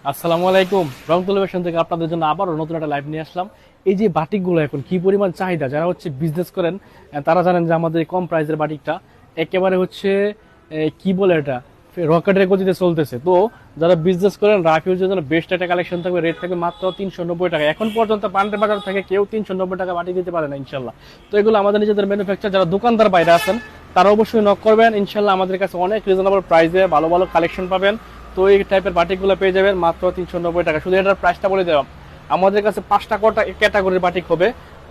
আসসালামু আলাইকুম। রং টেলিভিশন থেকে আপনাদের জন্য আবারও নতুন একটা লাইভ নিয়ে আসলাম। এই যে বাটিকগুলো এখন কি পরিমাণ চাহিদা, যারা হচ্ছে বিজনেস করেন তারা জানেন যে আমাদের কম প্রাইসের বাটিকটা একেবারে হচ্ছে কি বলে এটা রকেটের গতিতে চলতেছে। তো যারা বিজনেস করেন রাফ ইউজের জন্য বেস্ট একটা কালেকশন থাকবে, রেট থাকবে মাত্র 390 টাকা। এখন পর্যন্ত পান্ডের বাজার থেকে কেউ 390 টাকা বাটি দিতে পারে না ইনশাল্লাহ। তো এগুলো আমাদের নিজেদের ম্যানুফ্যাকচার, যারা দোকানদার বাইরে আছেন তারা অবশ্যই নক করবেন। ইনশাল্লাহ আমাদের কাছে অনেক রিজনেবল প্রাইসে ভালো ভালো কালেকশন পাবেন। তো এই টাইপের বাটিকগুলো পেয়ে যাবেন মাত্র 390 টাকা। শুধু এটার প্রাইসটা বলে দিলাম, আমাদের কাছে 5টা ক্যাটাগরির বাটিক হবে,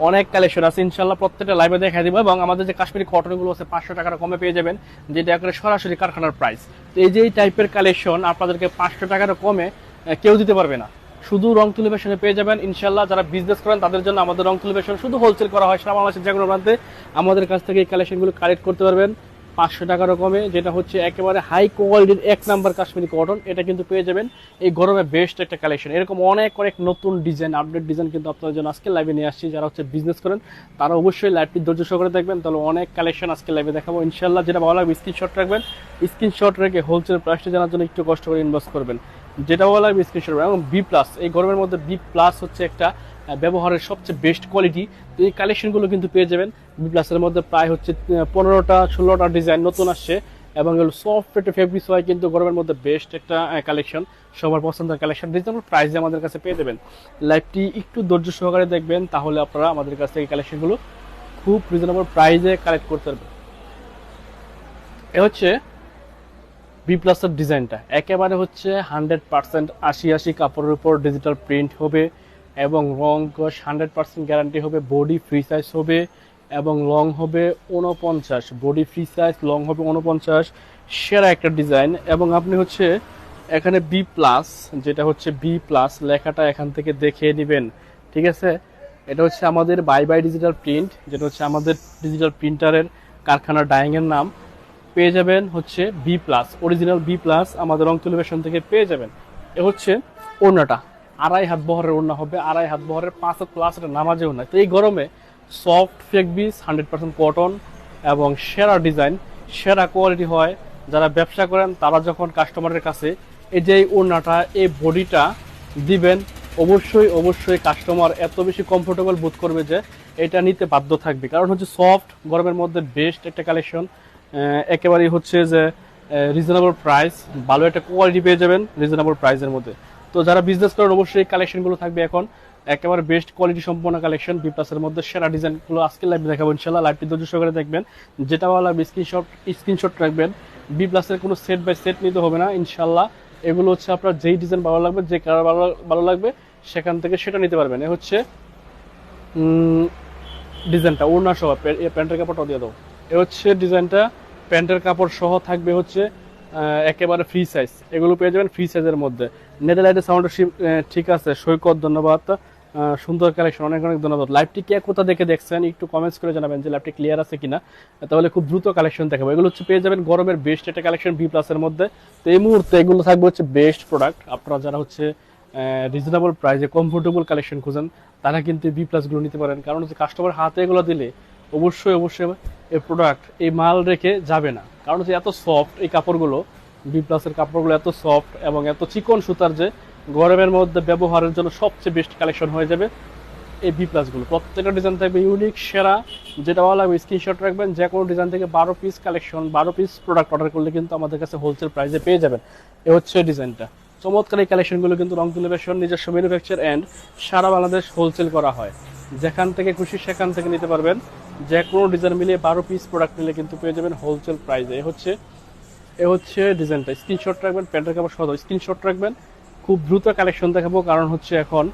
অনেক কালেকশন আছে ইনশাল্লাহ, প্রত্যেকটা লাইভে দেখা দিব। এবং আমাদের যে কাশ্মীরি কটনগুলো আছে 500 টাকার কমে পেয়ে যাবেন, যেটা একবারে সরাসরি কারখানার প্রাইস। তো এই যে এই টাইপের কালেকশন আপনাদেরকে 500 টাকার কমে কেউ দিতে পারবে না, শুধু রং টেলিভিশনে পেয়ে যাবেন ইনশাল্লাহ। যারা বিজনেস করেন তাদের জন্য আমাদের রং টেলিভিশন শুধু হোলসেল করা হয় সারা বাংলাদেশের যে কোনো প্রান্তে। আমাদের কাছ থেকে এই কালেকশনগুলো কালেক্ট করতে পারবেন 500 টাকারও কমে, যেটা হচ্ছে একেবারে হাই কোয়ালিটির 1 নাম্বার কাশ্মীরি কটন। এটা কিন্তু পেয়ে যাবেন এই গরমে বেস্ট একটা কালেকশন। এরকম অনেক অনেক নতুন ডিজাইন, আপডেট ডিজাইন কিন্তু আপনাদের জন্য আজকে লাইভে নিয়ে আসছি। যারা হচ্ছে বিজনেস করেন তারা অবশ্যই লাইভটি ধৈর্য সহকারে দেখবেন, তাহলে অনেক কালেকশন আজকে লাইভে দেখাবো ইনশাল্লাহ। যেটা ভালো লাগবে স্ক্রিনশট রাখবেন, স্ক্রিনশট রেখে হোলসেল প্রাইসটা জানার জন্য একটু কষ্ট করে ইনভেস্ট করবেন। যেটা ভালো লাগবে স্ক্রিনশট। এবং বি প্লাস, এই গরমের মধ্যে বি প্লাস হচ্ছে একটা ব্যবহারের সবচেয়ে বেস্ট কোয়ালিটি। তো এই কালেকশনগুলো কিন্তু পেয়ে যাবেন বি প্লাসের মধ্যে। প্রায় হচ্ছে 15টা 16টা ডিজাইন নতুন আসছে, এবং এগুলো সফট একটা ফেব্রিক্স হয়, কিন্তু গরমের মধ্যে বেস্ট একটা কালেকশন, সবার পছন্দের কালেকশন। রিজনেবল প্রাইসে আমাদের কাছে পেয়ে যাবেন। লাইভটি একটু ধৈর্য সহকারে দেখবেন, তাহলে আপনারা আমাদের কাছ থেকে কালেকশনগুলো খুব রিজনেবল প্রাইসে কালেক্ট করতে পারবেন। এ হচ্ছে বি প্লাসের ডিজাইনটা, একেবারে হচ্ছে 100% 80 কাপড়ের উপর ডিজিটাল প্রিন্ট হবে, এবং রং কস 100% গ্যারান্টি হবে। বডি ফ্রি সাইজ হবে, এবং লং হবে 49, বডি ফ্রি সাইজ, লং হবে 49। সেরা একটা ডিজাইন। এবং আপনি হচ্ছে এখানে বি প্লাস, যেটা হচ্ছে বি প্লাস লেখাটা এখান থেকে দেখে নেবেন, ঠিক আছে। এটা হচ্ছে আমাদের বাই বাই ডিজিটাল প্রিন্ট, যেটা হচ্ছে আমাদের ডিজিটাল প্রিন্টারের কারখানার ডাইংয়ের নাম। পেয়ে যাবেন হচ্ছে B plus, original B plus আমাদের রং টেলিভিশন থেকে পেয়ে যাবেন। এ হচ্ছে ওড়নাটা, 2.5 হাত বহরের ওড়না হবে, 2.5 হাত বহরের 5 হাত প্লাস এটা নামাজে ওড়না। তো এই গরমে সফট ফেকবিস 100% কটন, এবং সেরা ডিজাইন, সেরা কোয়ালিটি হয়। যারা ব্যবসা করেন তারা যখন কাস্টমারের কাছে এই যে ওড়নাটা, এই বডিটা দিবেন, অবশ্যই অবশ্যই কাস্টমার এত বেশি কমফোর্টেবল বোধ করবে যে এটা নিতে বাধ্য থাকবে। কারণ হচ্ছে সফট, গরমের মধ্যে বেস্ট একটা কালেকশন, একেবারেই হচ্ছে যে রিজনেবল প্রাইস, ভালো একটা কোয়ালিটি পেয়ে যাবেন রিজনেবল প্রাইসের মধ্যে। তো যারা বিজনেস করেন অবশ্যই কালেকশনগুলো থাকবে এখন একেবারে বেস্ট কোয়ালিটি সম্পন্ন কালেকশন বি প্লাসের মধ্যে। সেরা ডিজাইনগুলো আজকে লাইভ দেখাবো ইনশাল্লাহ। লাইভটি ধৈর্য সহকারে দেখবেন, যেটা ভালো লাগবে স্ক্রিনশট রাখবেন। বি প্লাসের কোনো সেট বাই সেট নিতে হবে না ইনশাল্লাহ। এগুলো হচ্ছে আপনার যেই ডিজাইন ভালো লাগবে, যে কালার ভালো লাগবে সেখান থেকে সেটা নিতে পারবেন। এ হচ্ছে ডিজাইনটা, ওড়না সহ প্যান্টের কাপড়টা দিয়ে দাও। এ হচ্ছে ডিজাইনটা, প্যান্টের কাপড় সহ থাকবে হচ্ছে একেবারে ফ্রি সাইজ। এগুলো পেয়ে যাবেন ফ্রি সাইজের মধ্যে। নেদারল্যান্ডের সাউন্ড ঠিক আছে, সৈকত ধন্যবাদ, সুন্দর কালেকশন, অনেক অনেক ধন্যবাদ। লাইভটি কে কোথা দেখে দেখছেন একটু কমেন্টস করে জানাবেন যে লাইভটি ক্লিয়ার আছে কিনা, তাহলে খুব দ্রুত কালেকশন দেখাবো। এগুলো হচ্ছে পেয়ে যাবেন গরমের বেস্ট একটা কালেকশন বি প্লাসের মধ্যে। তো এই মুহূর্তে এগুলো থাকবে হচ্ছে বেস্ট প্রোডাক্ট। আপনারা যারা হচ্ছে রিজনেবল প্রাইসে কমফোর্টেবল কালেকশন খুঁজেন তারা কিন্তু বি প্লাসগুলো নিতে পারেন। কারণ হচ্ছে কাস্টমার হাতে এগুলো দিলে অবশ্যই অবশ্যই এই প্রোডাক্ট, এই মাল রেখে যাবে না। কারণ হচ্ছে এত সফট এই কাপড়গুলো, বি প্লাসের কাপড়গুলো এত সফট এবং এত চিকন সুতার যে গরমের মধ্যে ব্যবহারের জন্য সবচেয়ে বেস্ট কালেকশন হয়ে যাবে এই বি প্লাসগুলো। প্রত্যেকটা ডিজাইন থাকবে ইউনিক, সেরা। যেটা ভালো লাগবে স্ক্রিনশট রাখবেন। যে কোনো ডিজাইন থেকে 12 piece collection, 12 piece product order করলে কিন্তু আমাদের কাছে হোলসেল প্রাইসে পেয়ে যাবেন। এ হচ্ছে ডিজাইনটা, চমৎকার এই কালেকশনগুলো কিন্তু রং টেলিভিশন নিজস্ব ম্যানুফ্যাকচার অ্যান্ড সারা বাংলাদেশ হোলসেল করা হয়। যেখান থেকে খুশি সেখান থেকে নিতে পারবেন। যে কোনো ডিজাইন মিলিয়ে 12 পিস প্রোডাক্ট নিলে কিন্তু পেয়ে যাবেন হোলসেল প্রাইসে। এ হচ্ছে ডিজাইনটা, স্ক্রিনশট রাখবেন। প্যান্টের কাপড় সহ স্ক্রিনশট রাখবেন। খুব দ্রুত কালেকশন দেখাবো, কারণ হচ্ছে এখন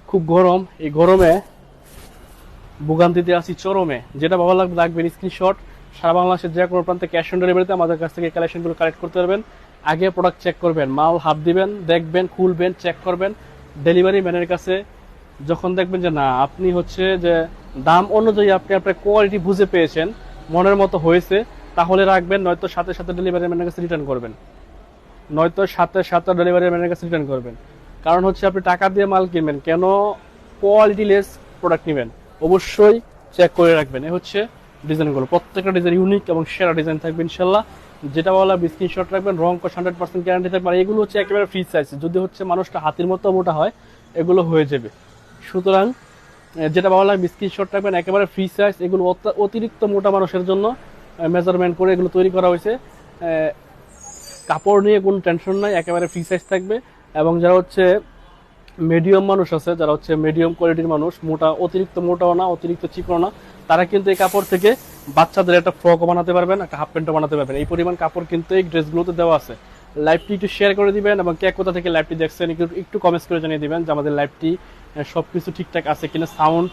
খুব গরম। এই গরমে ভোগান্তিতে আছি চরমে। যেটা ভালো লাগবে রাখবেন স্ক্রিনশট। সারা বাংলাদেশের যে কোনো প্রান্তে ক্যাশ অন ডেলিভারিতে আমাদের কাছ থেকে কালেকশনগুলো কালেক্ট করতে পারবেন। আগে প্রোডাক্ট চেক করবেন, মাল হাত দিবেন, দেখবেন, খুলবেন, চেক করবেন। ডেলিভারি ম্যানের কাছে যখন দেখবেন যে না, আপনি হচ্ছে যে দাম অনুযায়ী আপনি আপনার কোয়ালিটি বুঝে পেয়েছেন, মনের মতো হয়েছে, তাহলে রাখবেন। নয়তো সাথে সাথে ডেলিভারি ম্যানের কাছে রিটার্ন করবেন, নয়তো সাথে সাথে ডেলিভারি ম্যানের কাছে রিটার্ন করবেন। কারণ হচ্ছে আপনি টাকা দিয়ে মাল কিনবেন কেন, কোয়ালিটি লেস প্রোডাক্ট নেবেন, অবশ্যই চেক করে রাখবেন। এ হচ্ছে ডিজাইনগুলো, প্রত্যেকটা ডিজাইন ইউনিক এবং সেরা ডিজাইন থাকবে ইনশাল্লাহ। যেটা বলা স্ক্রিনশট রাখবেন, রং কস 100% গ্যারান্টি থাকবে। আর এগুলো হচ্ছে একেবারে ফ্রি সাইজ, যদি হচ্ছে মানুষটা হাতির মতো মোটা হয় এগুলো হয়ে যাবে। সুতরাং যেটা ভালো লাগবে স্ক্রিনশট রাখবেন, একেবারে ফ্রি সাইজ। এগুলো অতিরিক্ত মোটা মানুষের জন্য মেজারমেন্ট করে এগুলো তৈরি করা হয়েছে। কাপড় নিয়ে কোনো টেনশন নাই, একেবারে ফ্রি সাইজ থাকবে। এবং যারা হচ্ছে মিডিয়াম মানুষ আছে, যারা হচ্ছে মিডিয়াম কোয়ালিটির মানুষ, মোটা অতিরিক্ত মোটাও না অতিরিক্ত চিকনও না, তারা কিন্তু এই কাপড় থেকে বাচ্চাদের একটা ফ্রকও বানাতে পারবেন, একটা হাফ প্যান্টও বানাতে পারবেন। এই পরিমাণ কাপড় কিন্তু এই ড্রেসগুলোতে দেওয়া আছে। লাইভটি একটু শেয়ার করে দিবেন এবং কে কোথা থেকে লাইভটি দেখছেন একটু কমেন্টস করে জানিয়ে দিবেন যে আমাদের লাইভটি সবকিছু ঠিকঠাক আছে কিনা, সাউন্ড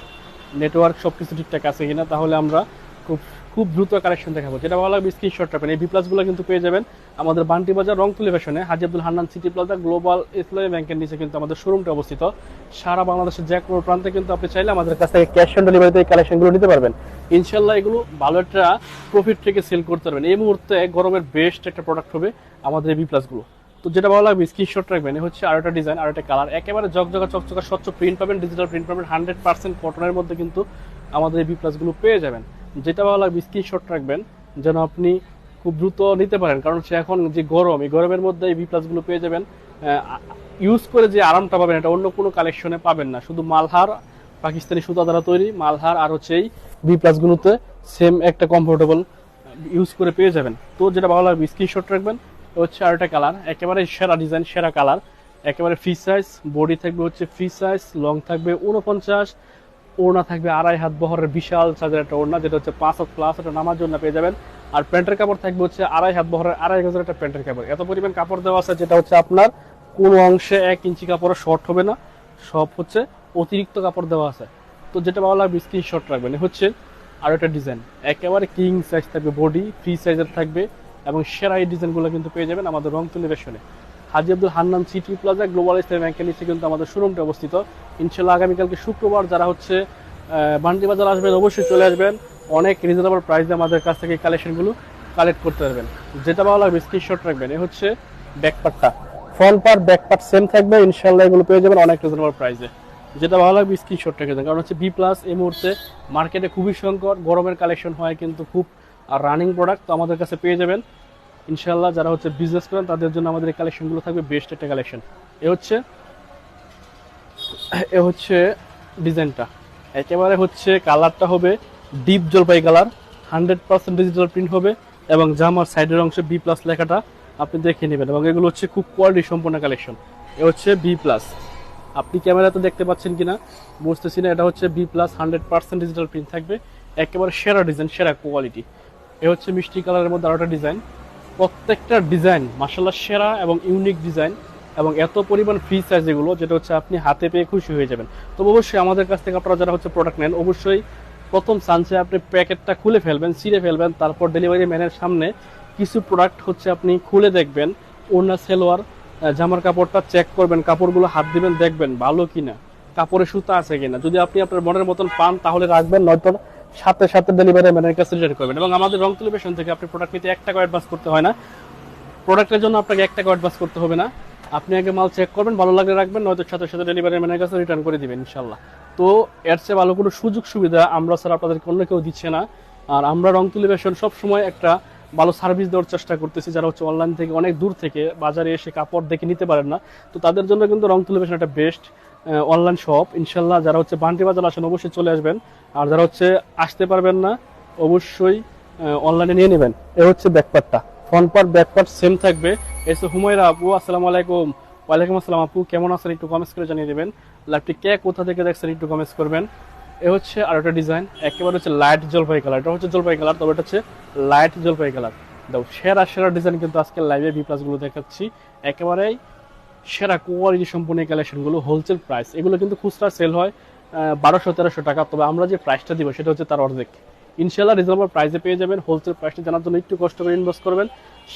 নেটওয়ার্ক সবকিছু ঠিকঠাক আছে কিনা। তাহলে আমরা খুব খুব দ্রুত কালেকশন দেখাবো। যেটা ভালো লাগবে স্ক্রিনশট রাখবেন। এই বি প্লাসগুলো কিন্তু পেয়ে যাবেন আমাদের বান্টি বাজার রংতুলি ফ্যাশনে, Haji Abdul Hannan city plaza global Islami ব্যাংকের নিচে কিন্তু আমাদের শোরুমটা অবস্থিত। সারা বাংলাদেশের যে কোনো প্রান্তে কিন্তু আপনি চাইলে আমাদের কাছ থেকে ক্যাশ অন ডেলিভারিতে এই কালেকশনগুলো নিতে পারবেন। ইনশাল্লাহ এগুলো ভালো একটা প্রফিট থেকে সেল করতে পারবেন। এই মুহূর্তে গরমের বেস্ট একটা প্রোডাক্ট হবে আমাদের এই বি প্লাসগুলো। তো যেটা ভালো লাগবে স্ক্রিনশট রাখবেন। এই হচ্ছে আরেকটা ডিজাইন, আরেকটা কালার, একেবারে জকজকা চকচকা স্বচ্ছ প্রিন্ট পাবেন, ডিজিটাল প্রিন্ট পাবেন, 100% কটনের মধ্যে কিন্তু আমাদের এই বি প্লাসগুলো পেয়ে যাবেন। যেটা ভালো লাগবে স্ক্রিনশট রাখবেন যেন আপনি খুব দ্রুত নিতে পারেন, কারণ সে এখন যে গরম, এই গরমের মধ্যে এই বি প্লাসগুলো পেয়ে যাবেন। ইউজ করে যে আরামটা পাবেন এটা অন্য কোনো কালেকশনে পাবেন না। শুধু মালহার পাকিস্তানি সুতা দ্বারা তৈরি মালহার আর হচ্ছে এই বি প্লাসগুলোতে সেম একটা কমফোর্টেবল ইউজ করে পেয়ে যাবেন। তো যেটা ভালো লাগবে স্ক্রিনশট রাখবেন। হচ্ছে আরেকটা কালার, একেবারে সেরা ডিজাইন, সেরা কালার, একেবারে ফ্রি সাইজ। বডি থাকবে হচ্ছে ফ্রি সাইজ, লং থাকবে 49, ওড়না থাকবে 2.5 হাত বহরের বিশাল সাইজের একটা ওড়না, যেটা হচ্ছে 5 হাত প্লাস, এটা নামার জন্য পেয়ে যাবেন। আর প্যান্টের কাপড় থাকবে হচ্ছে 2.5 হাত বহরের 2.5 গজের একটা প্যান্টের কাপড়। এত পরিমাণ কাপড় দেওয়া আছে, যেটা হচ্ছে আপনার কোনো অংশে 1 ইঞ্চি কাপড় শর্ট হবে না, সব হচ্ছে অতিরিক্ত কাপড় দেওয়া আছে। তো যেটা ভালো লাগবে স্ক্রিনশট রাখবেন। হচ্ছে আর একটা ডিজাইন, একেবারে কিং সাইজ থাকবে, বডি ফ্রি সাইজের থাকবে এবং সেরা এই ডিজাইনগুলো কিন্তু পেয়ে যাবেন আমাদের রংতুলি ফ্যাশনে, Haji Abdul Hannan city plaza global Islami ব্যাংকের নিচে কিন্তু আমাদের শোরুমটা অবস্থিত। ইনশাল্লাহ আগামীকালকে শুক্রবার যারা হচ্ছে বান্টি বাজার আসবেন অবশ্যই চলে আসবেন, অনেক রিজনেবল প্রাইসে আমাদের কাছ থেকে কালেকশনগুলো কালেক্ট করতে পারবেন। যেটা ভালো লাগবে স্ক্রিনশট রাখবেন। এ হচ্ছে ব্যাকপার্টটা, front part back part same থাকবে, ইনশাল্লাহ এগুলো পেয়ে যাবেন অনেক রিজনেবল প্রাইসে। যেটা ভালো লাগবে স্ক্রিনশট রেখে দেন, কারণ হচ্ছে বি প্লাস এই মুহূর্তে মার্কেটে খুবই সংকট, গরমের কালেকশন হয় কিন্তু খুব রানিং প্রোডাক্ট, তো আমাদের কাছে পেয়ে যাবেন ইনশাল্লাহ। যারা হচ্ছে বিজনেস করেন তাদের জন্য আমাদের এই কালেকশনগুলো থাকবে বেস্ট একটা কালেকশন। এ হচ্ছে ডিজাইনটা, একেবারে হচ্ছে কালারটা হবে ডিপ জলপাই কালার, 100% ডিজিটাল প্রিন্ট হবে এবং জামার সাইডের অংশে বি প্লাস লেখাটা আপনি দেখে নেবেন। এবং এগুলো হচ্ছে খুব কোয়ালিটি সম্পন্ন কালেকশন। এ হচ্ছে বি প্লাস, আপনি ক্যামেরাতে দেখতে পাচ্ছেন কিনা বুঝতেছি না, এটা হচ্ছে বি প্লাস, 100% ডিজিটাল প্রিন্ট থাকবে, একেবারে সেরা ডিজাইন, সেরা কোয়ালিটি। এ হচ্ছে মিষ্টি কালারের মধ্যে আরেকটা ডিজাইন, প্রত্যেকটা ডিজাইন মাশাআল্লাহ সেরা এবং ইউনিক ডিজাইন এবং এত পরিমাণ ফ্রি সাইজ এগুলো, যেটা হচ্ছে আপনি হাতে পেয়ে খুশি হয়ে যাবেন। তো অবশ্যই আমাদের কাছ থেকে আপনারা যারা হচ্ছে প্রোডাক্ট নেন অবশ্যই প্রথম চান্সে আপনি প্যাকেটটা খুলে ফেলবেন, ছিঁড়ে ফেলবেন, তারপর ডেলিভারি ম্যানের সামনে কিছু প্রোডাক্ট হচ্ছে আপনি খুলে দেখবেন, ওড়না সেলোয়ার জামার কাপড়টা চেক করবেন, কাপড়গুলো হাত দিবেন, দেখবেন ভালো কিনা, কাপড়ে সুতা আছে কিনা। যদি আপনি আপনার মনের মতন পান তাহলে রাখবেন, নয়তো সাথে সাথে ডেলিভারি ম্যানের কাছে রিটার্ন করবেন। এবং আমাদের রংতুলি ফ্যাশন থেকে আপনি প্রোডাক্ট নিতে 1 টাকা অ্যাডভান্স করতে হয় না, প্রোডাক্টের জন্য আপনাকে 1 টাকা অ্যাডভান্স করতে হবে না। আপনি আগে মাল চেক করবেন, ভালো লাগলে রাখবেন, নয়তো সাথে সাথে ডেলিভারি ম্যানের কাছে রিটার্ন করে দিবেন ইনশাল্লাহ। তো এর চেয়ে ভালো কোনো সুযোগ সুবিধা আমরা স্যার আপনাদেরকে অন্য কেউ দিচ্ছে না। আর আমরা রংতুলি ফ্যাশন সবসময় একটা ভালো সার্ভিস দেওয়ার চেষ্টা করতেছি, যারা হচ্ছে অনলাইন থেকে অনেক দূর থেকে বাজারে এসে কাপড় দেখে নিতে পারেন না, তো তাদের জন্য কিন্তু রংতুলি ফ্যাশন একটা বেস্ট অনলাইন শপ ইনশাল্লাহ। যারা হচ্ছে বান্টি বাজার আসেন অবশ্যই চলে আসবেন, আর যারা হচ্ছে আসতে পারবেন না অবশ্যই অনলাইনে নিয়ে নেবেন। এ হচ্ছে ব্যাকপার্টটা, front part back part same থাকবে। এসে হুমায়রা আপু আসসালামু আলাইকুম। ওয়ালাইকুম আসসালাম আপু, কেমন আছেন একটু কমেন্টস করে জানিয়ে দেবেন। লাইভটি কে কোথা থেকে দেখছেন একটু কমেন্টস করবেন। এ হচ্ছে আর একটা ডিজাইন, একেবারে হচ্ছে লাইট জলপাই কালার, এটা হচ্ছে জলপাই কালার, তবে এটা হচ্ছে লাইট জলপাই কালার। দাও সেরা সেরা ডিজাইন কিন্তু আজকে লাইভে বি প্লাস গুলো দেখাচ্ছি, একেবারেই সেরা কোয়ালিটি সম্পূর্ণ কালেকশনগুলো, হোলসেল প্রাইস। এগুলো কিন্তু খুচরা সেল হয় 1200-1300 টাকা, তবে আমরা যে প্রাইসটা দিব সেটা হচ্ছে তার অর্ধেক। ইনশাল্লাহ রিজনেবল প্রাইসে পেয়ে যাবেন। হোলসেল প্রাইসটা জানার জন্য একটু কষ্ট করে ইনভেস্ট করবেন।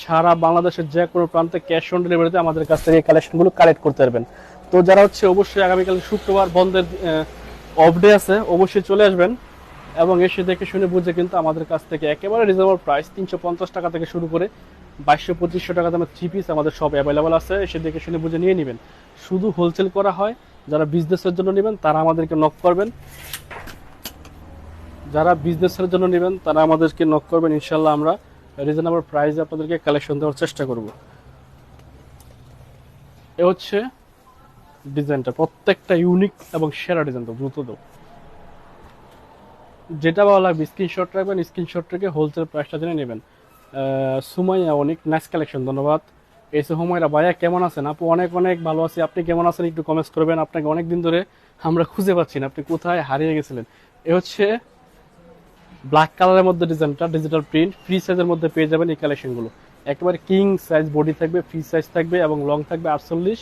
সারা বাংলাদেশের যে কোনো প্রান্তে ক্যাশ অন ডেলিভারিতে আমাদের কাছ থেকে এই কালেকশনগুলো কালেক্ট করতে পারবেন। তো যারা হচ্ছে অবশ্যই আগামীকাল শুক্রবার বন্ধের অফ ডে আছে অবশ্যই চলে আসবেন এবং এসে দেখে শুনে বুঝে কিন্তু আমাদের কাছ থেকে একেবারে রিজনেবল প্রাইস 350 টাকা থেকে শুরু করে 2200-2500 টাকা দামের 3 পিস আমাদের সব অ্যাভেলেবল আছে, এসে দেখে শুনে বুঝে নিয়ে নেবেন। শুধু হোলসেল করা হয়, যারা বিজনেসের জন্য নেবেন তারা আমাদেরকে নক করবেন, যারা বিজনেসের জন্য নেবেন তারা আমাদেরকে নক করবেন, ইনশাল্লাহ আমরা রিজনেবল প্রাইসে আপনাদেরকে কালেকশন দেওয়ার চেষ্টা করব। এ হচ্ছে ডিজাইনটা, প্রত্যেকটা ইউনিক এবং সেরা ডিজাইন। তো দ্রুত দাও, যেটা ভালো লাগবে স্ক্রিনশট রাখবেন, স্ক্রিনশট রেখে হোলসেল প্রাইসটা জেনে নেবেন। সুমাইয়া অনেক নাইস কালেকশন, ধন্যবাদ। এসে হুমায়রা ভাইয়া কেমন আছেন? আপু অনেক অনেক ভালো আছি, আপনি কেমন আছেন একটু কমেন্টস করবেন। আপনাকে অনেকদিন ধরে আমরা খুঁজে পাচ্ছি না, আপনি কোথায় হারিয়ে গেছিলেন। এ হচ্ছে ব্ল্যাক কালারের মধ্যে ডিজাইনটা, ডিজিটাল প্রিন্ট, ফ্রি সাইজের মধ্যে পেয়ে যাবেন এই কালেকশনগুলো। একেবারে কিং সাইজ বডি থাকবে, ফ্রি সাইজ থাকবে এবং লং থাকবে 48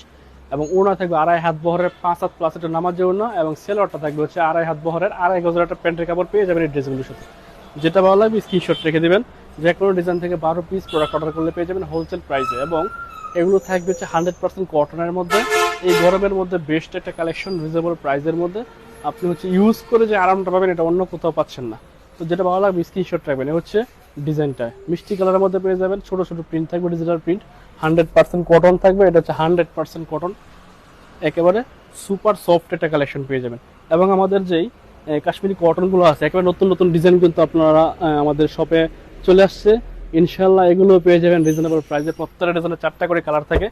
এবং ওড়না থাকবে 2.5 হাত বহরের 5 হাত প্লাস একটা নামাজের ওড়না এবং সেলোয়ারটা থাকবে হচ্ছে 2.5 হাত বহরের 2.5 গজের একটা প্যান্টের কাপড় পেয়ে যাবেন এই ড্রেসগুলোর সাথে। যেটা ভালো লাগবে স্ক্রিনশট রেখে দেবেন। যে কোনো ডিজাইন থেকে 12 পিস প্রোডাক্ট অর্ডার করলে পেয়ে যাবেন হোলসেল প্রাইসে এবং এগুলো থাকবে হচ্ছে 100% কটনের মধ্যে। এই গরমের মধ্যে বেস্ট একটা কালেকশন, রিজনেবল প্রাইসের মধ্যে। আপনি হচ্ছে ইউজ করে যে আরামটা পাবেন এটা অন্য কোথাও পাচ্ছেন না। তো যেটা ভালো লাগবে স্ক্রিনশট রাখবেন। এ হচ্ছে ডিজাইনটা, মিষ্টি কালারের মধ্যে পেয়ে যাবেন, ছোট ছোট প্রিন্ট থাকবে, ডিজিটাল প্রিন্ট, 100% কটন থাকবে। এটা হচ্ছে 100% কটন, একেবারে সুপার সফট একটা কালেকশন পেয়ে যাবেন। এবং আমাদের যেই কাশ্মীরি কটনগুলো আছে একেবারে নতুন নতুন ডিজাইন কিন্তু আপনারা আমাদের শপে চলে আসছে ইনশাল্লাহ, এগুলো পেয়ে যাবেন রিজনেবল প্রাইসে। প্রত্যেকটা ডিজাইনে 4টা করে কালার থাকে।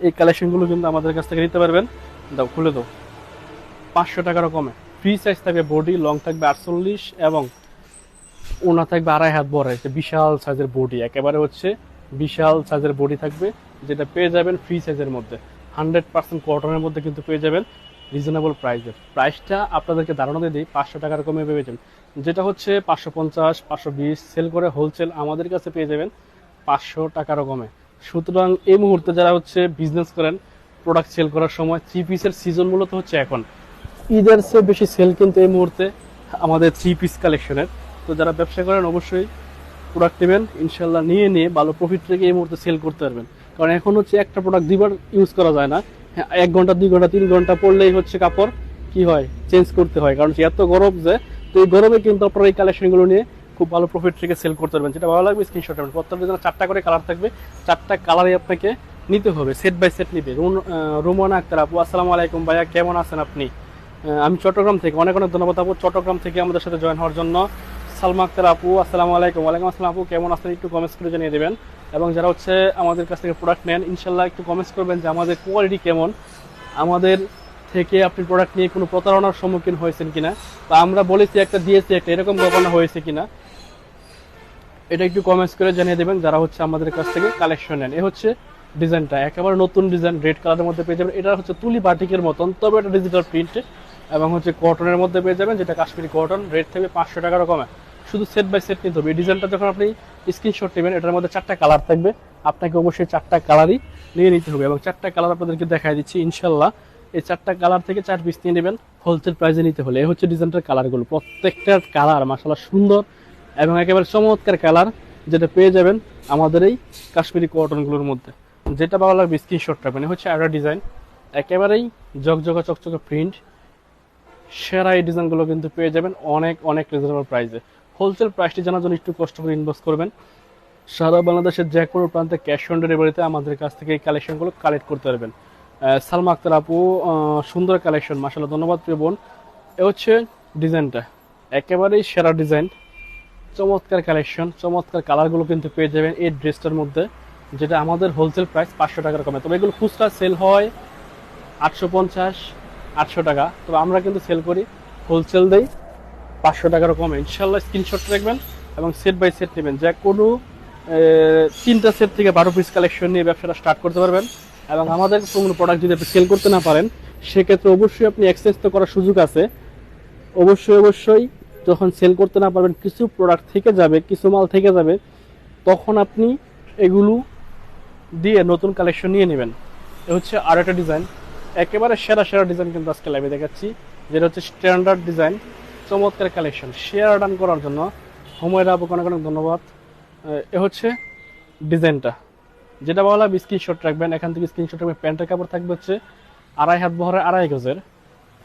এই কালেকশনগুলো কিন্তু আমাদের কাছ থেকে নিতে পারবেন। দাও খুলে দাও, 500 টাকারও কমে। ফ্রি সাইজ থাকবে, বডি লং থাকবে 48 এবং ওনা থাকবে 2.5 হাত বড়, বিশাল সাইজের বডি, একেবারে হচ্ছে বিশাল সাইজের বডি থাকবে, যেটা পেয়ে যাবেন ফ্রি সাইজের মধ্যে। 100% কটনের মধ্যে কিন্তু পেয়ে যাবেন রিজনেবল প্রাইসে। প্রাইসটা আপনাদেরকে ধারণা দিয়ে দিই, 500 টাকার কমে পেয়ে যাবেন। যেটা হচ্ছে 550 520 সেল করে হোলসেল আমাদের কাছে পেয়ে যাবেন 500 টাকারও কমে। সুতরাং এই মুহূর্তে যারা হচ্ছে বিজনেস করেন, প্রোডাক্ট সেল করার সময়, 3 পিসের সিজন মূলত হচ্ছে এখন, ঈদের চেয়ে বেশি সেল কিন্তু এই মুহূর্তে আমাদের 3 পিস কালেকশনের। তো যারা ব্যবসা করেন অবশ্যই প্রোডাক্ট নেবেন, ইনশাল্লাহ নিয়ে ভালো প্রফিট রেখে এই মুহূর্তে সেল করতে পারবেন। কারণ এখন হচ্ছে একটা প্রোডাক্ট 2বার ইউজ করা যায় না। হ্যাঁ, 1 ঘন্টা 2 ঘন্টা 3 ঘন্টা পরলেই হচ্ছে কাপড় কি হয়, চেঞ্জ করতে হয়, কারণ এত গরম যে। তো এই গরমে কিন্তু আপনারা এই কালেকশনগুলো নিয়ে খুব ভালো প্রফিট রেখে সেল করতে পারবেন। যেটা ভালো লাগবে স্ক্রিনশট নেবেন। প্রত্যেকটা জন্য 4টা করে কালার থাকবে, 4টা কালারই আপনাকে নিতে হবে, সেট বাই সেট নিবে। রুমানা আক্তার আপু, আসসালামু আলাইকুম ভাইয়া, কেমন আছেন আপনি? আমি চট্টগ্রাম থেকে, অনেক অনেক ধন্যবাদ আপু চট্টগ্রাম থেকে আমাদের সাথে জয়েন হওয়ার জন্য। সালমা আক্তার আপু, আসসালামু আলাইকুম। ওয়ালাইকুম আসসালাম আপু, কেমন আছেন একটু কমেন্টস করে জানিয়ে দেবেন। এবং যারা হচ্ছে আমাদের কাছ থেকে প্রোডাক্ট নেন ইনশাল্লাহ একটু কমেন্টস করবেন যে আমাদের কোয়ালিটি কেমন, আমাদের থেকে আপনি প্রোডাক্ট নিয়ে কোনো প্রতারণার সম্মুখীন হয়েছেন কিনা, বা আমরা বলেছি একটা দিয়েছি একটা, এরকম ঘটনা হয়েছে কিনা, এটা একটু কমেন্টস করে জানিয়ে দেবেন যারা হচ্ছে আমাদের কাছ থেকে কালেকশন নেন। এ হচ্ছে ডিজাইনটা, একেবারে নতুন ডিজাইন, রেড কালারের মধ্যে পেয়ে যাবেন। এটা হচ্ছে তুলি বাটিকের মতন, তবে এটা ডিজিটাল প্রিন্ট এবং হচ্ছে কটনের মধ্যে পেয়ে যাবেন, যেটা কাশ্মীরি কটন। রেট থাকবে 500 টাকারও কমে। শুধু সেট বাই সেট নিতে হবে। এই ডিজাইনটা যখন আপনি স্ক্রিনশট নেবেন, এটার মধ্যে 4টা কালার থাকবে, আপনাকে অবশ্যই 4টা কালারই নিয়ে নিতে হবে। এবং 4টা কালার আপনাদেরকে দেখাই দিচ্ছি ইনশাল্লাহ। এই 4টা কালার থেকে 4 পিস নিয়ে নেবেন হোলসেল প্রাইসে নিতে হলে। এই হচ্ছে ডিজাইনটার কালারগুলো, প্রত্যেকটার কালার মাশাআল্লাহ সুন্দর এবং একেবারে চমৎকার কালার, যেটা পেয়ে যাবেন আমাদের এই কাশ্মীরি কটনগুলোর মধ্যে। যেটা ভালো লাগবে স্ক্রিনশট রাখবেন। হচ্ছে আরেকটা ডিজাইন, একেবারেই জকজকা চকচকে প্রিন্ট, সেরা এই ডিজাইনগুলো কিন্তু পেয়ে যাবেন অনেক অনেক রিজনেবল প্রাইসে। হোলসেল প্রাইসটি জানার জন্য একটু কষ্ট করে ইনবক্স করবেন। সারা বাংলাদেশের যে কোনো প্রান্তে ক্যাশ অন ডেলিভারিতে আমাদের কাছ থেকে এই কালেকশনগুলো কালেক্ট করতে পারবেন। সালমা আক্তার আপু, সুন্দর কালেকশন, মাশাআল্লাহ, ধন্যবাদ প্রিয় বোন। এ হচ্ছে ডিজাইনটা, একেবারেই সেরা ডিজাইন, চমৎকার কালেকশন, চমৎকার কালারগুলো কিন্তু পেয়ে যাবেন এই ড্রেসটার মধ্যে, যেটা আমাদের হোলসেল প্রাইস 500 টাকার কমে। তবে এগুলো খুচরা সেল হয় 850 800 টাকা, তবে আমরা কিন্তু সেল করি হোলসেল দেই 500 টাকারও কমে। ইনশাল্লাহ স্ক্রিনশট রাখবেন এবং সেট বাই সেট নেবেন। যে কোনো 3টা সেট থেকে 12 পিস কালেকশন নিয়ে ব্যবসাটা স্টার্ট করতে পারবেন। এবং আমাদের কোনো প্রোডাক্ট যদি আপনি সেল করতে না পারেন, সেক্ষেত্রে অবশ্যই আপনি এক্সচেঞ্জ তো করার সুযোগ আছে। অবশ্যই যখন সেল করতে না পারবেন, কিছু প্রোডাক্ট থেকে যাবে, কিছু মাল থেকে যাবে, তখন আপনি এগুলো দিয়ে নতুন কালেকশন নিয়ে নেবেন। এ হচ্ছে আর একটা ডিজাইন, একেবারে সেরা সেরা ডিজাইন কিন্তু আজকে লাইভে দেখাচ্ছি, যেটা হচ্ছে স্ট্যান্ডার্ড ডিজাইন, চমৎকার কালেকশন। শেয়ার ডান করার জন্য হুমায়রা আপুকে অনেক অনেক ধন্যবাদ। এ হচ্ছে ডিজাইনটা, যেটা বলা স্ক্রিনশট রাখবেন। এখান থেকে স্ক্রিনশট রাখবেন। প্যান্টের কাপড় থাকবে হচ্ছে 2.5 হাত বহরের 2.5 গজের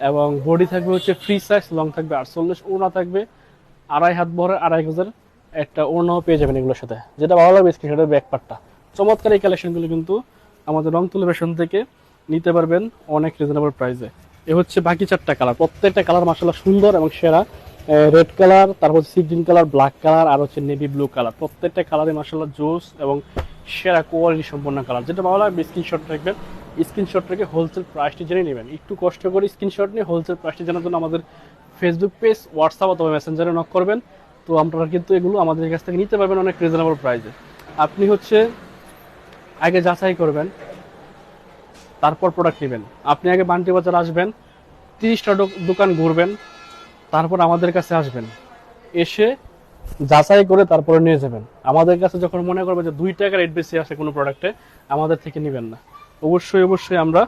এবং বডি থাকবে হচ্ছে ফ্রি সাইজ, লং থাকবে 48, ওড়না থাকবে 2.5 হাত বহরের 2.5 গজের একটা ওড়নাও পেয়ে যাবেন এগুলোর সাথে। যেটা ভালো লাগবে স্ক্রিনশটের ব্যাক পার্টটা। চমৎকার এই কালেকশনগুলো কিন্তু আমাদের রংতুলি ফ্যাশন থেকে নিতে পারবেন অনেক রিজনেবল প্রাইসে। এ হচ্ছে বাকি 4টা কালার, প্রত্যেকটা কালার মাশাআল্লাহ সুন্দর এবং সেরা। রেড কালার, তারপর sea green colour, black colour, আর হচ্ছে নেভি ব্লু কালার। প্রত্যেকটা কালারই মাশাআল্লাহ জোস এবং সেরা কোয়ালিটি সম্পন্ন কালার। যেটা ভালো লাগবে স্ক্রিনশট রাখবেন, স্ক্রিনশট রেখে হোলসেল প্রাইসটি জেনে নেবেন। একটু কষ্ট করে স্ক্রিনশট নিয়ে হোলসেল প্রাইসটি জানার জন্য আমাদের ফেসবুক পেজ, হোয়াটসঅ্যাপ অথবা মেসেঞ্জারে নক করবেন। তো আপনারা কিন্তু এগুলো আমাদের কাছ থেকে নিতে পারবেন অনেক রিজনেবল প্রাইসে। আপনি হচ্ছে আগে যাচাই করবেন, তারপর প্রোডাক্ট নেবেন। আপনি আগে বান্টি বাজার আসবেন, 30টা দোকান ঘুরবেন, তারপর আমাদের কাছে আসবেন, এসে যাচাই করে তারপরে নিয়ে যাবেন। আমাদের কাছে যখন মনে করবে যে 2 টাকা রেট বেশি আসে কোনো প্রোডাক্টে, আমাদের থেকে নেবেন না। অবশ্যই আমরা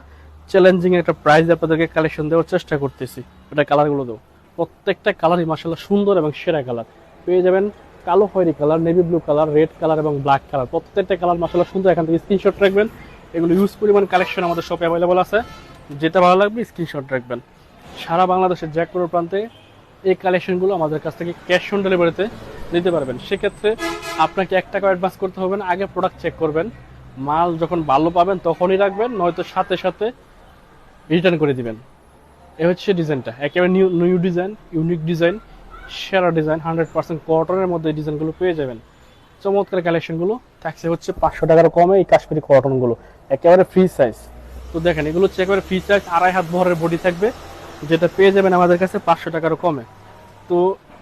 চ্যালেঞ্জিং একটা প্রাইস আপনাদেরকে কালেকশন দেওয়ার চেষ্টা করতেছি। এটা কালারগুলো দেবো, প্রত্যেকটা কালারই মাশাআল্লাহ সুন্দর এবং সেরা কালার পেয়ে যাবেন। কালো খয়েরি colour, navy blue colour, red colour এবং ব্ল্যাক কালার, প্রত্যেকটা কালার মাশাআল্লাহ সুন্দর। এখান থেকে স্ক্রিনশট রাখবেন। এগুলো ইউজ পরিমাণ কালেকশন আমাদের শপে অ্যাভেলেবল আছে। যেটা ভালো লাগবে স্ক্রিনশট রাখবেন। সারা বাংলাদেশের যে কোনো প্রান্তে এই কালেকশনগুলো আমাদের কাছ থেকে ক্যাশ অন ডেলিভারিতে নিতে পারবেন। সেক্ষেত্রে আপনাকে 1 টাকা অ্যাডভান্স করতে হবে না, আগে প্রোডাক্ট চেক করবেন। মাল যখন ভালো পাবেন তখনই রাখবেন, নয়তো সাথে সাথে রিটার্ন করে দিবেন। এ হচ্ছে ডিজাইনটা, একেবারে নিউ ডিজাইন, ইউনিক ডিজাইন, সেরা ডিজাইন। 100% কটনের মধ্যে এই ডিজাইনগুলো পেয়ে যাবেন। চমৎকার কালেকশনগুলো থাকছে হচ্ছে 500 টাকার কমে এই কাশ্মীরি কটনগুলো, একেবারে ফ্রি সাইজ। তো দেখেন এগুলো হচ্ছে একেবারে ফ্রি সাইজ, 2.5 হাত বহরের বডি থাকবে, যেটা পেয়ে যাবেন আমাদের কাছে 500 টাকার কমে। তো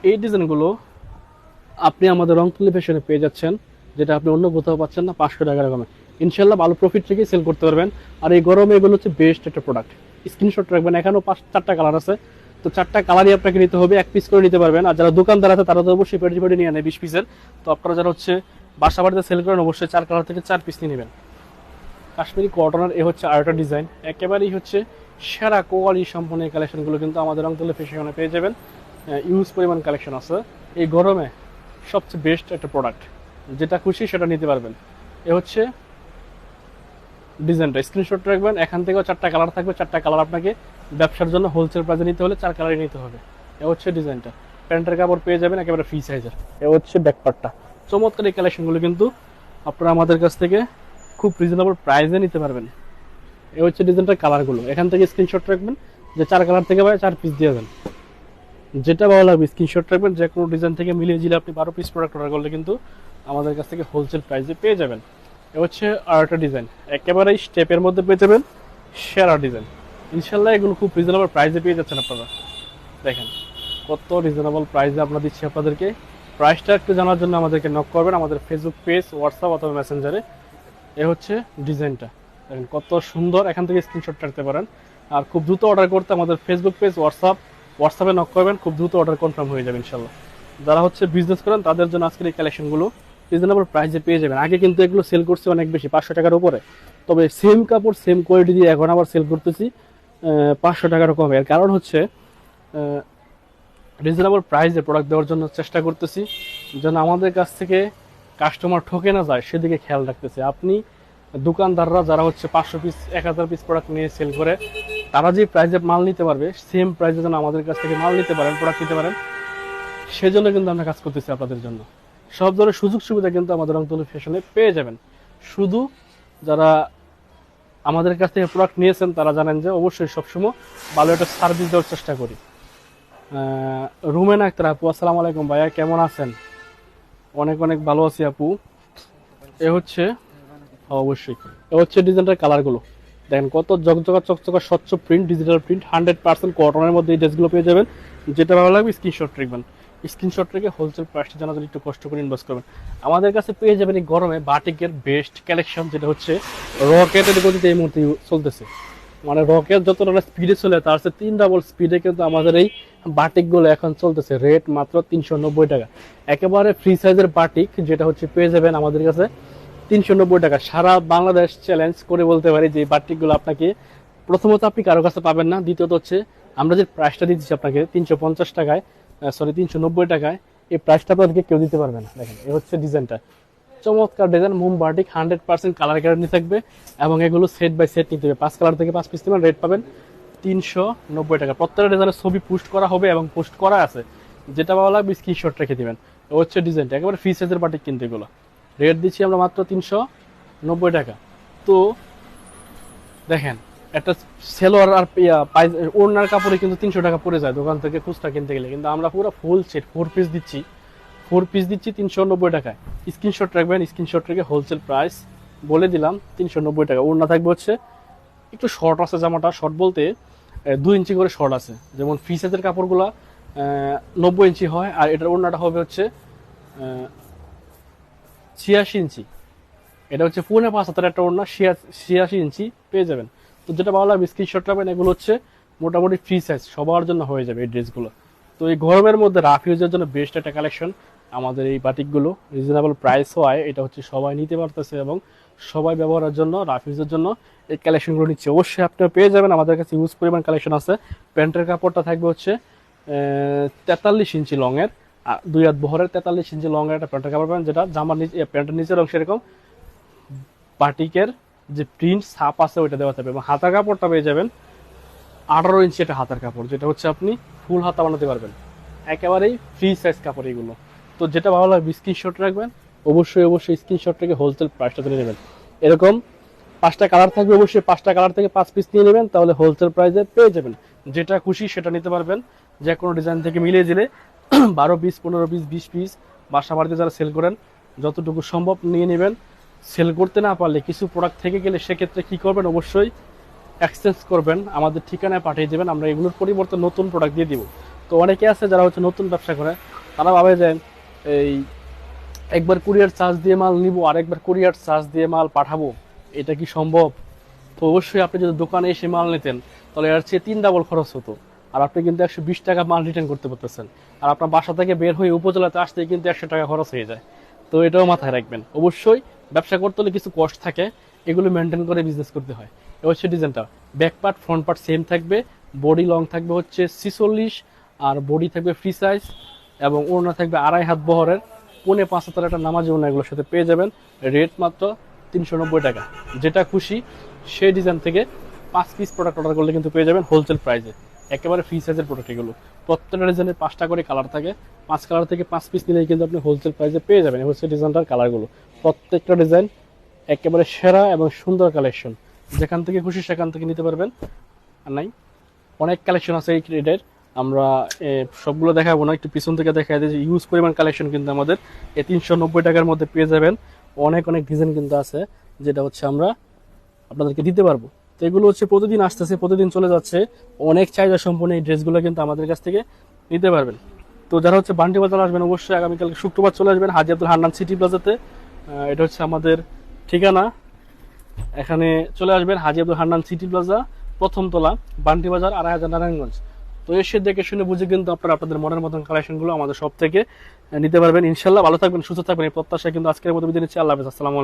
এই ডিজাইনগুলো আপনি আমাদের রংতুলি ফ্যাশনে পেয়ে যাচ্ছেন, যেটা আপনি অন্য কোথাও পাচ্ছেন না 500 টাকার কমে। ইনশাল্লাহ ভালো প্রফিট থেকে সেল করতে পারবেন। আর এই গরমে এগুলো হচ্ছে বেস্ট একটা প্রোডাক্ট। স্ক্রিনশট রাখবেন, এখানেও 4টা কালার আছে। তো 4টা কালারই আপনাকে নিতে হবে, 1 পিস করে নিতে পারবেন। আর যারা দোকানদার আছে তারা তো অবশ্যই পেটি নিয়ে নেয় 20 পিসের। তো আপনারা যারা হচ্ছে বাসা বাড়িতে সেল করেন অবশ্যই 4 কালার থেকে 4 পিস নিয়ে নেবেন। কাশ্মীরি কটনের এ হচ্ছে আরেকটা ডিজাইন, একেবারেই হচ্ছে সেরা কোয়ালিটি সম্পন্ন এই কালেকশনগুলো কিন্তু আমাদের রংতুলি ফ্যাশনে পেয়ে যাবেন। ইউজ পরিমাণ কালেকশন আছে। এই গরমে সবচেয়ে বেস্ট একটা প্রোডাক্ট, যেটা খুশি সেটা নিতে পারবেন। এ হচ্ছে ডিজাইনটা, স্ক্রিনশট রাখবেন। এখান থেকেও 4টা কালার থাকবে, 4টা কালার আপনাকে ব্যবসার জন্য হোলসেল প্রাইসে নিতে হলে 4 কালারই নিতে হবে। এ হচ্ছে ডিজাইনটা, প্যান্টের কাপড় পেয়ে যাবেন একেবারে ফ্রি সাইজের। এ হচ্ছে ব্যাকপার্টটা। চমৎকার এই কালেকশনগুলো কিন্তু আপনারা আমাদের কাছ থেকে খুব রিজনেবল প্রাইসে নিতে পারবেন। এ হচ্ছে ডিজাইনটার কালারগুলো, এখান থেকে স্ক্রিনশট রাখবেন, যে 4 কালার থেকে ভাই 4 পিস দিয়ে দেন। যেটা ভালো লাগবে স্ক্রিনশট রাখবেন। যে কোনো ডিজাইন থেকে মিলিয়ে জিলে আপনি 12 পিস প্রোডাক্ট অর্ডার করলে কিন্তু আমাদের কাছ থেকে হোলসেল প্রাইসে পেয়ে যাবেন। এ হচ্ছে আরেকটা ডিজাইন, একেবারেই স্টেপের মধ্যে পেয়ে যাবেন, সেরা ডিজাইন। ইনশাল্লাহ এগুলো খুব রিজনেবল প্রাইসে পেয়ে যাচ্ছেন আপনারা। দেখেন কত রিজনেবল প্রাইসে আমরা দিচ্ছি আপনাদেরকে। প্রাইসটা একটু জানার জন্য আমাদেরকে নক করবেন আমাদের ফেসবুক পেজ, হোয়াটসঅ্যাপ অথবা মেসেঞ্জারে। এ হচ্ছে ডিজাইনটা, দেখেন কত সুন্দর। এখান থেকে স্ক্রিনশট রাখতে পারেন। আর খুব দ্রুত অর্ডার করতে আমাদের ফেসবুক পেজ, হোয়াটসঅ্যাপে নক করবেন, খুব দ্রুত অর্ডার কনফার্ম হয়ে যাবে ইনশাল্লাহ। যারা হচ্ছে বিজনেস করেন তাদের জন্য আজকের এই কালেকশনগুলো রিজনেবল প্রাইসে পেয়ে যাবেন। আগে কিন্তু এগুলো সেল করছে অনেক বেশি, 500 টাকার উপরে। তবে সেম কাপড় সেম কোয়ালিটি দিয়ে এখন আবার সেল করতেছি 500 টাকার কমে। এর কারণ হচ্ছে রিজনেবল প্রাইসে প্রোডাক্ট দেওয়ার জন্য চেষ্টা করতেছি, যেন আমাদের কাছ থেকে কাস্টমার ঠকে না যায় সেদিকে খেয়াল রাখতেছি। আপনি দোকানদাররা যারা হচ্ছে 500 পিস 1000 পিস প্রোডাক্ট নিয়ে সেল করে, তারা যে প্রাইসে মাল নিতে পারবে সেম প্রাইসে যেন আমাদের কাছ থেকে মাল নিতে পারেন, প্রোডাক্ট নিতে পারেন, সেজন্য কিন্তু আমরা কাজ করতেছি আপনাদের জন্য। সব ধরনের সুযোগ সুবিধা কিন্তু আমাদের রংতুলি ফ্যাশনে পেয়ে যাবেন। শুধু যারা আমাদের কাছ থেকে প্রোডাক্ট নিয়েছেন তারা জানেন যে অবশ্যই সবসময় ভালো একটা সার্ভিস দেওয়ার চেষ্টা করি। রুমেন আক্তার আপু, আসসালামু আলাইকুম ভাইয়া, কেমন আছেন? অনেক অনেক ভালো আছি আপু। এ হচ্ছে অবশ্যই এ হচ্ছে ডিজাইনটার কালারগুলো, দেখেন কত জকজকা চকচকা স্বচ্ছ প্রিন্ট, ডিজিটাল প্রিন্ট, 100% কটনের মধ্যে এই ড্রেসগুলো পেয়ে যাবেন। যেটা ভালো লাগবে স্ক্রিনশট রাখবেন। স্ক্রিনশট রেখে হোলসেল প্রাইসটা জানার জন্য একটু কষ্ট করে ইনভেস্ট করবেন। আমাদের কাছে পেয়ে যাবেন এই গরমে বাটিকের বেস্ট কালেকশন, যেটা হচ্ছে রকেটের গতিতে এই মুহূর্তে চলতেছে। মানে রকেট যত স্পিডে চলে তার চেয়ে 3 ডাবল স্পিডে কিন্তু আমাদের এই বাটিকগুলো এখন চলতেছে। রেট মাত্র 390 টাকা, একেবারে ফ্রি সাইজের বাটিক, যেটা হচ্ছে পেয়ে যাবেন আমাদের কাছে 390 টাকা। সারা বাংলাদেশ চ্যালেঞ্জ করে বলতে পারি যে বাটিকগুলো আপনাকে প্রথমত আপনি কারো কাছে পাবেন না, দ্বিতীয়ত হচ্ছে আমরা যে প্রাইসটা দিচ্ছি আপনাকে 350 টাকায়, 390 টাকায়, এই প্রাইসটা আপনাদেরকে কেউ দিতে পারবে না। দেখেন এই হচ্ছে ডিজাইনটা, চমৎকার ডিজাইন, মোম বাটিক, 100% কালার গ্যারান্টি থাকবে। এবং এগুলো সেট বাই সেট নিতে হবে, 5 কালার থেকে 5 পিস নেবেন, রেট পাবেন 390 টাকা। প্রত্যেকটা ডিজাইনের ছবি পোস্ট করা হবে এবং পোস্ট করা আছে, যেটা ভালো লাগবে স্ক্রিনশট রেখে দিবেন। হচ্ছে ডিজাইনটা, একেবারে ফ্রি সাইজের বাটিক কিন্তু এগুলো। রেট দিচ্ছি আমরা মাত্র 390 টাকা। তো দেখেন একটা সেলোয়ার আর ওড়নার কাপড়ে কিন্তু 300 টাকা পড়ে যায় দোকান থেকে খুচরা কিনতে গেলে, কিন্তু আমরা পুরো ফুল সেট 4 পিস দিচ্ছি 390 টাকায়। স্ক্রিনশট রাখবেন, স্ক্রিনশট রেখে হোলসেল প্রাইস বলে দিলাম 390 টাকা। ওড়না থাকবে হচ্ছে একটু শর্ট আছে, জামাটা শর্ট বলতে 2 ইঞ্চি করে শর্ট আছে, যেমন ফ্রি সাইজের কাপড়গুলা 90 ইঞ্চি হয়, আর এটার ওড়নাটা হবে হচ্ছে 86 ইঞ্চি। এটা হচ্ছে 5.5 হাতের একটা ওড়না, 86 ইঞ্চি পেয়ে যাবেন। তো যেটা ভালো লাগবে স্ক্রিনশট রাখবেন, এগুলো হচ্ছে মোটামুটি ফ্রি সাইজ, সবার জন্য হয়ে যাবে এই ড্রেসগুলো। তো এই গরমের মধ্যে রাফ ইউজের জন্য বেস্ট একটা কালেকশন আমাদের এই বাটিকগুলো, রিজনেবল প্রাইস হয়, এটা হচ্ছে সবাই নিতে পারতেছে এবং সবাই ব্যবহারের জন্য রাফ ইউজের জন্য এই কালেকশনগুলো নিচ্ছে। অবশ্যই আপনারা পেয়ে যাবেন, আমাদের কাছে ইউজ পরিমাণ কালেকশন আছে। প্যান্টের কাপড়টা থাকবে হচ্ছে 43 ইঞ্চি লংয়ের, 2 হাত বহরের 43 ইঞ্চি লংয়ের একটা প্যান্টের কাপড় পাবেন, যেটা জামার নিচে প্যান্টের নিচের অংশ এরকম বাটিকের যে প্রিন্ট ছাপ আছে ওইটা দেওয়া থাকবে, এবং হাতার কাপড়টা পেয়ে যাবেন 18 ইঞ্চি একটা হাতার কাপড়, যেটা হচ্ছে আপনি ফুল হাতা বানাতে পারবেন, একেবারেই ফ্রি সাইজ কাপড় এগুলো। তো যেটা ভালো লাগবে স্ক্রিনশট রাখবেন, অবশ্যই স্ক্রিনশট রেখে হোলসেল প্রাইসটা তুলে নেবেন। এরকম 5টা কালার থাকবে, অবশ্যই 5টা কালার থেকে 5 পিস নিয়ে নেবেন, তাহলে হোলসেল প্রাইসে পেয়ে যাবেন। যেটা খুশি সেটা নিতে পারবেন, যে কোনো ডিজাইন থেকে মিলিয়ে দিলে 12 পিস 15 পিস 20 পিস বাসা বাড়িতে যারা সেল করেন যতটুকু সম্ভব নিয়ে নেবেন। সেল করতে না পারলে কিছু প্রোডাক্ট থেকে গেলে সেক্ষেত্রে কি করবেন, অবশ্যই এক্সচেঞ্জ করবেন, আমাদের ঠিকানায় পাঠিয়ে দেবেন, আমরা এগুলোর পরিবর্তে নতুন প্রোডাক্ট দিয়ে দিব। তো অনেকে আছে যারা হচ্ছে নতুন ব্যবসা করে, তারা ভাবে যে এই একবার কুরিয়ার চার্জ দিয়ে মাল নিব আর একবার কুরিয়ার চার্জ দিয়ে মাল পাঠাবো, এটা কি সম্ভব? তো অবশ্যই আপনি যদি দোকানে এসে মাল নিতেন তাহলে এর চেয়ে 3 ডাবল খরচ হতো, আর আপনি কিন্তু 120 টাকা মাল রিটার্ন করতে পারতেছেন, আর আপনার বাসা থেকে বের হয়ে উপজেলাতে আসতে কিন্তু 100 টাকা খরচ হয়ে যায়। তো এটাও মাথায় রাখবেন। অবশ্যই ব্যবসা করতে হলে কিছু কষ্ট থাকে, এগুলো মেনটেন করে বিজনেস করতে হয়। এটা হচ্ছে ডিজাইনটা, back part front part same থাকবে, বডি লং থাকবে হচ্ছে 46, আর বডি থাকবে ফ্রি সাইজ, এবং ওড়না থাকবে 2.5 হাত বহরের 5.5 হাতের একটা নামাজি ওড়না, এগুলোর সাথে পেয়ে যাবেন। রেট মাত্র 390 টাকা। যেটা খুশি সেই ডিজাইন থেকে 5 পিস প্রোডাক্ট অর্ডার করলে কিন্তু পেয়ে যাবেন হোলসেল প্রাইসে, একেবারে ফ্রি সাইজের প্রোডাক্ট এগুলো। প্রত্যেকটা ডিজাইনের 5টা করে কালার থাকে, 5 কালার থেকে 5 পিস নিলেই কিন্তু আপনি হোলসেল প্রাইসে পেয়ে যাবেন। এই হচ্ছে ডিজাইনটার কালারগুলো, প্রত্যেকটা ডিজাইন একেবারে সেরা এবং সুন্দর কালেকশন, যেখান থেকে খুশি সেখান থেকে নিতে পারবেন। আর নাই অনেক কালেকশন আছে এই রেটের, আমরা সবগুলো দেখাবো না, একটু পিছন থেকে দেখা যায় যে ইউজ পরিমাণ কালেকশন কিন্তু আমাদের এই 390 টাকার মধ্যে পেয়ে যাবেন। অনেক ডিজাইন কিন্তু আছে, যেটা হচ্ছে আমরা আপনাদেরকে দিতে পারবো। তো এগুলো হচ্ছে প্রতিদিন আসতেছে, প্রতিদিন চলে যাচ্ছে, অনেক চাহিদা সম্পন্ন এই ড্রেসগুলো কিন্তু আমাদের কাছ থেকে নিতে পারবেন। তো যারা হচ্ছে বান্টি বাজার আসবেন, অবশ্যই আগামীকাল শুক্রবার চলে আসবেন হাজী আব্দুল হান্নান সিটি প্লাজাতে। এটা হচ্ছে আমাদের ঠিকানা, এখানে চলে আসবেন হাজী আব্দুল হান্নান সিটি প্লাজা, প্রথম তলা, বান্টি বাজার, 2.5 নারায়ণগঞ্জ। তো এসে দেখে শুনে বুঝে কিন্তু আপনারা আপনাদের মনের মতন কালেকশনগুলো আমাদের সব থেকে নিতে পারবেন। ইনশাল্লাহ ভালো থাকবেন, সুস্থ থাকবেন এই প্রত্যাশা কিন্তু আজকের মতো বিদায় নিচ্ছি। আল্লাহ হাফেজ, আসসালামু আলাইকুম।